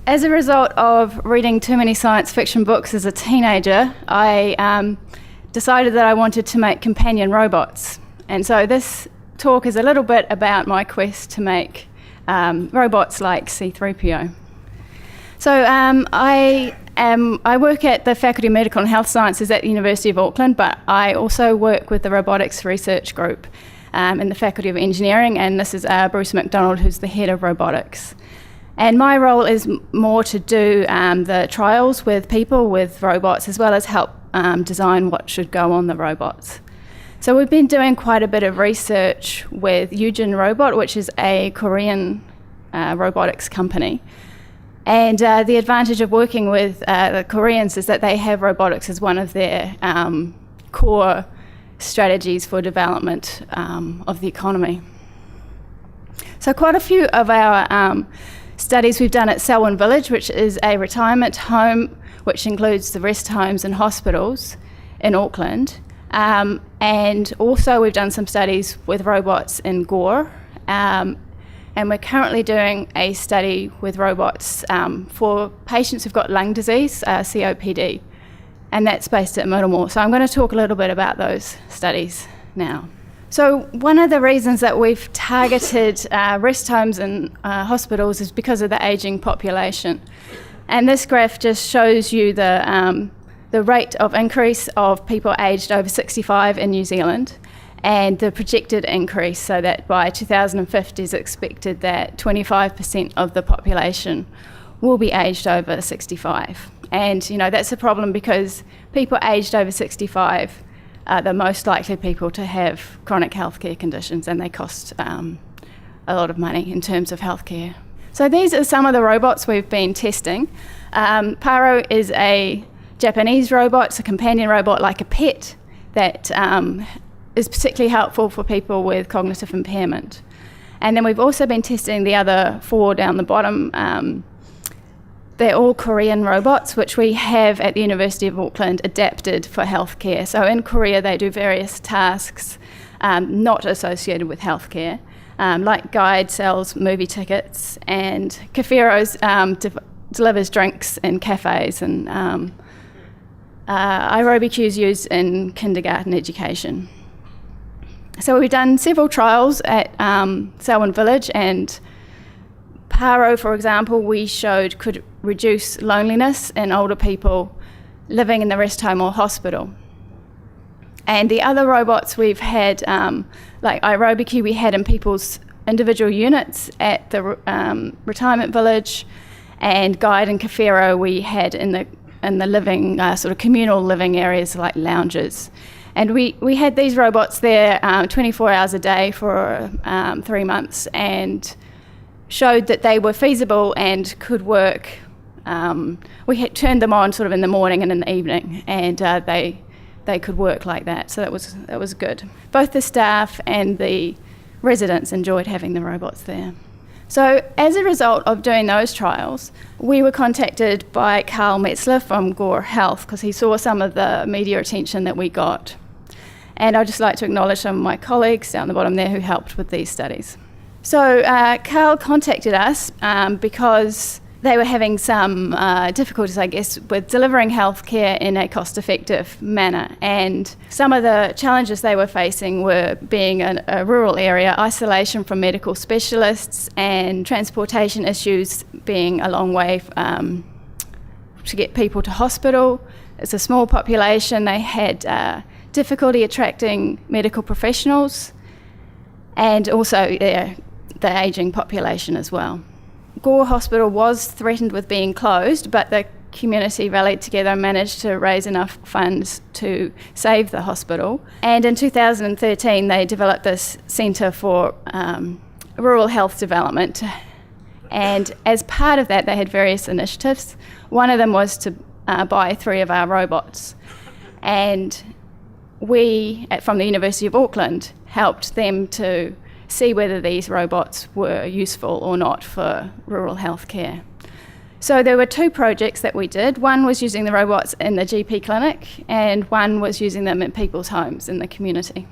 As a result of reading too many science fiction books as a teenager, I decided that I wanted to make companion robots. And so this talk is a little bit about my quest to make robots like C3PO. So I work at the Faculty of Medical and Health Sciences at the University of Auckland, but I also work with the Robotics Research Group in the Faculty of Engineering, and this is Bruce McDonald, who's the head of robotics. And my role is more to do the trials with people with robots, as well as help design what should go on the robots. So we've been doing quite a bit of research with Yujin Robot, which is a Korean robotics company. And the advantage of working with the Koreans is that they have robotics as one of their core strategies for development of the economy. So quite a few of our studies we've done at Selwyn Village, which is a retirement home which includes the rest homes and hospitals in Auckland. And also we've done some studies with robots in Gore. And we're currently doing a study with robots for patients who've got lung disease, COPD. And that's based at Middlemore. So I'm going to talk a little bit about those studies now. So one of the reasons that we've targeted rest homes and hospitals is because of the ageing population. And this graph just shows you the rate of increase of people aged over 65 in New Zealand and the projected increase, so that by 2050 is expected that 25% of the population will be aged over 65. And, you know, that's a problem because people aged over 65 are the most likely people to have chronic healthcare conditions, and they cost a lot of money in terms of healthcare. So these are some of the robots we've been testing. Paro is a Japanese robot. It's a companion robot like a pet that is particularly helpful for people with cognitive impairment. And then we've also been testing the other four down the bottom. They're all Korean robots, which we have at the University of Auckland adapted for healthcare. So in Korea, they do various tasks not associated with healthcare, like guide sells movie tickets, and Kaffir delivers drinks in cafes, and aerobic is used in kindergarten education. So we've done several trials at Selwyn Village, and Paro, for example, we showed could reduce loneliness in older people living in the rest home or hospital. And the other robots we've had, like aerobic, we had in people's individual units at the retirement village, and Guide and Kaffir we had in the living, sort of communal living areas like lounges. And we had these robots there 24 hours a day for 3 months, and showed that they were feasible and could work. We had turned them on sort of in the morning and in the evening, and they could work like that. So that was good. Both the staff and the residents enjoyed having the robots there. So as a result of doing those trials, we were contacted by Carl Metzler from Gore Health because he saw some of the media attention that we got. And I'd just like to acknowledge some of my colleagues down the bottom there who helped with these studies. So Carl contacted us because they were having some difficulties, I guess, with delivering healthcare in a cost-effective manner. And some of the challenges they were facing were being a rural area, isolation from medical specialists, and transportation issues, being a long way to get people to hospital. It's a small population. They had difficulty attracting medical professionals, and also the ageing population as well. Gore Hospital was threatened with being closed, but the community rallied together and managed to raise enough funds to save the hospital. And in 2013, they developed this Centre for Rural Health Development. And as part of that, they had various initiatives. One of them was to buy 3 of our robots. And we, from the University of Auckland, helped them to see whether these robots were useful or not for rural healthcare. So there were 2 projects that we did. One was using the robots in the GP clinic, and one was using them in people's homes in the community.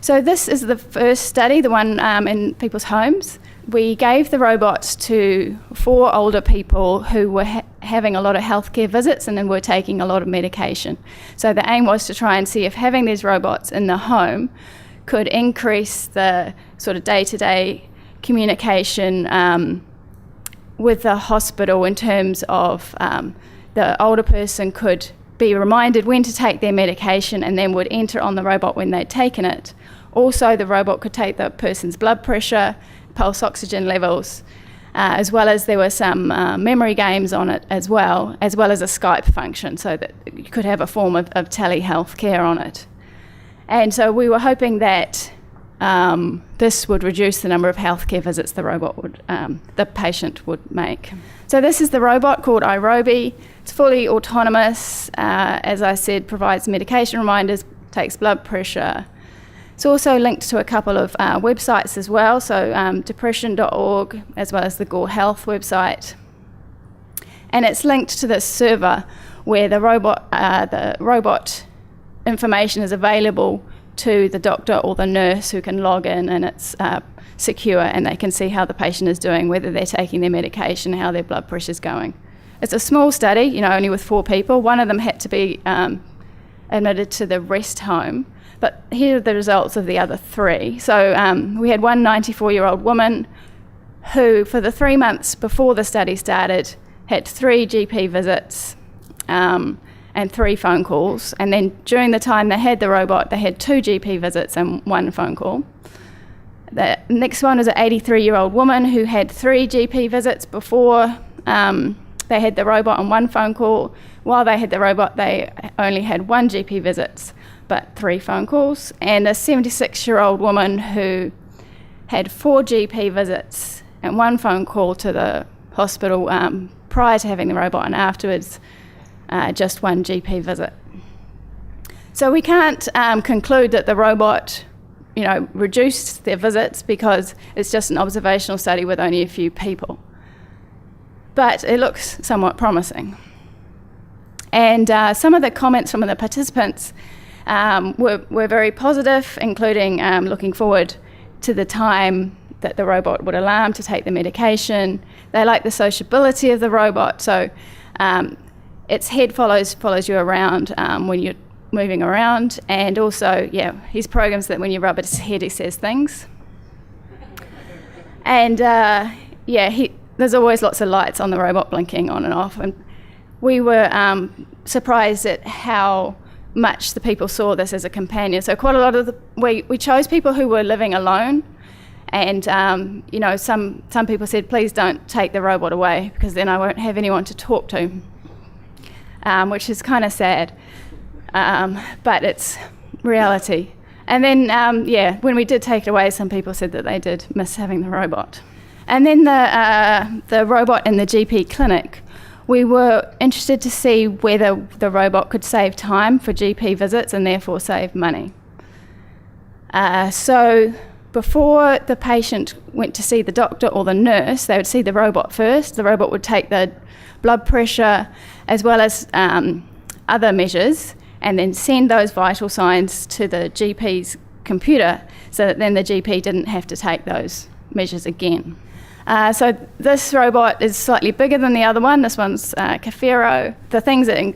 So this is the first study, the one in people's homes. we gave the robots to 4 older people who were having a lot of healthcare visits and then were taking a lot of medication. So the aim was to try and see if having these robots in the home could increase the sort of day-to-day communication with the hospital in terms of the older person could be reminded when to take their medication and then would enter on the robot when they'd taken it. Also, the robot could take the person's blood pressure, pulse oxygen levels, as well as there were some memory games on it as well as a Skype function, so that you could have a form of telehealth care on it. And so we were hoping that this would reduce the number of healthcare visits the patient would make. So this is the robot called iRobi. It's fully autonomous, as I said, provides medication reminders, takes blood pressure. It's also linked to a couple of websites as well, so depression.org as well as the Gore Health website. And it's linked to this server where the robot information is available to the doctor or the nurse, who can log in, and it's secure, and they can see how the patient is doing, whether they're taking their medication, how their blood pressure is going. It's a small study, only with 4 people. One of them had to be admitted to the rest home. But here are the results of the other 3. So we had one 94-year-old woman who, for the 3 months before the study started, had 3 GP visits and 3 phone calls. And then during the time they had the robot, they had 2 GP visits and 1 phone call. The next one was an 83-year-old woman who had 3 GP visits before they had the robot and 1 phone call. While they had the robot, they only had 1 GP visits, but 3 phone calls. And a 76-year-old woman who had 4 GP visits and 1 phone call to the hospital prior to having the robot, and afterwards just 1 GP visit. So we can't conclude that the robot reduced their visits, because it's just an observational study with only a few people. But it looks somewhat promising. And some of the comments from the participants were very positive, including looking forward to the time that the robot would alarm to take the medication. They like the sociability of the robot, so its head follows you around when you're moving around, and also, he's programmed so that when you rub its head, he says things. And there's always lots of lights on the robot blinking on and off, and we were surprised at how much the people saw this as a companion. So quite a lot of we chose people who were living alone, and some people said, please don't take the robot away, because then I won't have anyone to talk to, which is kind of sad, but it's reality. And then when we did take it away, some people said that they did miss having the robot. And then the robot in the GP clinic, we were interested to see whether the robot could save time for GP visits and therefore save money. So before the patient went to see the doctor or the nurse, they would see the robot first. The robot would take the blood pressure as well as other measures, and then send those vital signs to the GP's computer, so that then the GP didn't have to take those measures again. So this robot is slightly bigger than the other one. This one's Kaffir. The things that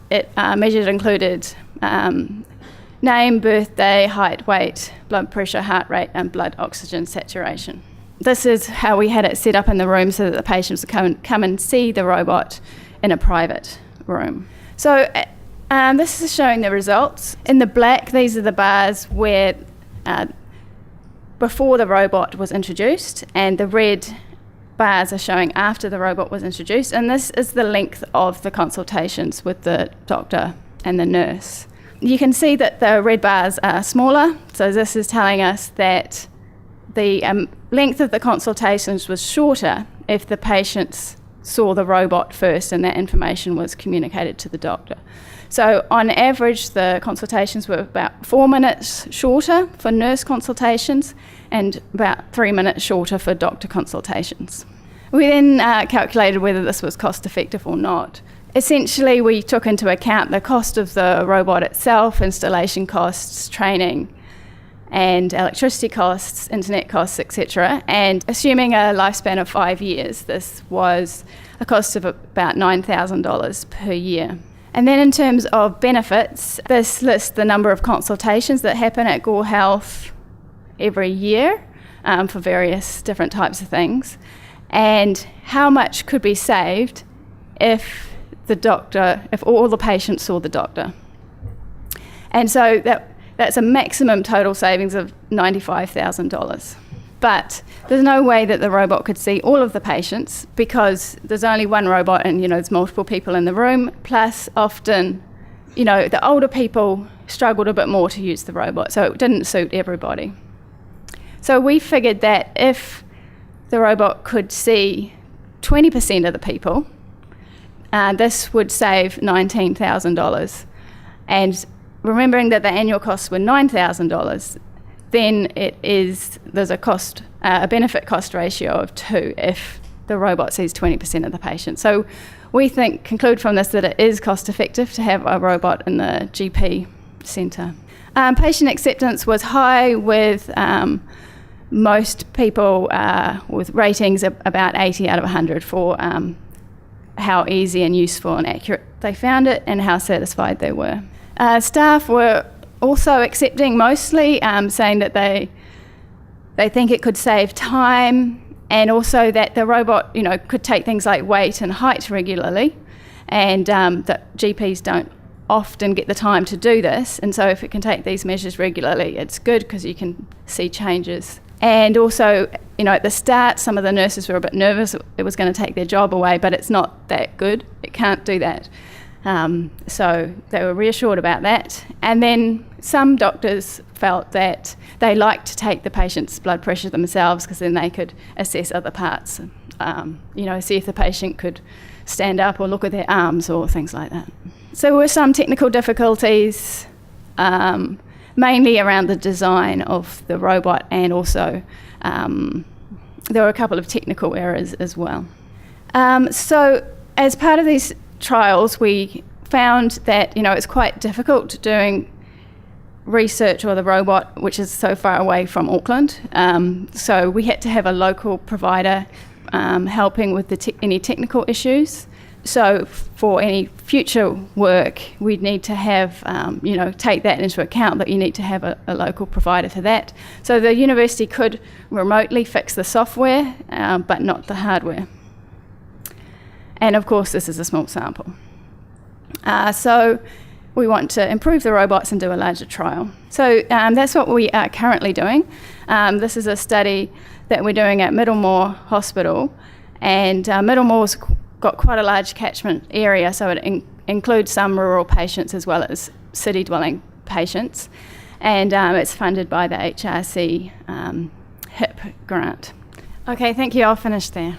it measured included name, birthday, height, weight, blood pressure, heart rate, and blood oxygen saturation. This is how we had it set up in the room, so that the patients would come and see the robot in a private room. So this is showing the results. In the black, these are the bars where before the robot was introduced, and the red bars are showing after the robot was introduced, and this is the length of the consultations with the doctor and the nurse. You can see that the red bars are smaller, so this is telling us that the length of the consultations was shorter if the patients saw the robot first and that information was communicated to the doctor. So on average, the consultations were about 4 minutes shorter for nurse consultations and about 3 minutes shorter for doctor consultations. We then calculated whether this was cost effective or not. Essentially, we took into account the cost of the robot itself, installation costs, training, and electricity costs, internet costs, etc. And assuming a lifespan of 5 years, this was a cost of about $9,000 per year. And then in terms of benefits, this lists the number of consultations that happen at Gore Health every year for various different types of things, and how much could be saved if all the patients saw the doctor. And so that's a maximum total savings of $95,000. But there's no way that the robot could see all of the patients because there's only one robot and, there's multiple people in the room. Plus, often, the older people struggled a bit more to use the robot, so it didn't suit everybody. So we figured that if the robot could see 20% of the people, this would save $19,000. And remembering that the annual costs were $9,000, then there's a benefit cost ratio of 2 if the robot sees 20% of the patients. So we conclude from this that it is cost effective to have a robot in the GP centre. Patient acceptance was high with most people with ratings of about 80 out of 100 for how easy and useful and accurate they found it and how satisfied they were. Staff were also accepting mostly, saying that they think it could save time, and also that the robot, could take things like weight and height regularly, and that GPs don't often get the time to do this, and so if it can take these measures regularly, it's good because you can see changes. And also, at the start, some of the nurses were a bit nervous it was going to take their job away, but it's not that good. It can't do that. So they were reassured about that. And then some doctors felt that they liked to take the patient's blood pressure themselves because then they could assess other parts, see if the patient could stand up or look at their arms or things like that. So there were some technical difficulties, mainly around the design of the robot, and also there were a couple of technical errors as well. So as part of these trials, we found that it's quite difficult doing research with a robot which is so far away from Auckland. So we had to have a local provider helping with any technical issues. So for any future work, we'd need to have, take that into account, that you need to have a local provider for that. So the university could remotely fix the software, but not the hardware. And of course, this is a small sample. So we want to improve the robots and do a larger trial. So that's what we are currently doing. This is a study that we're doing at Middlemore Hospital, and Middlemore's got quite a large catchment area, so it includes some rural patients as well as city-dwelling patients, and it's funded by the HRC HIP grant. Okay, thank you. I'll finish there.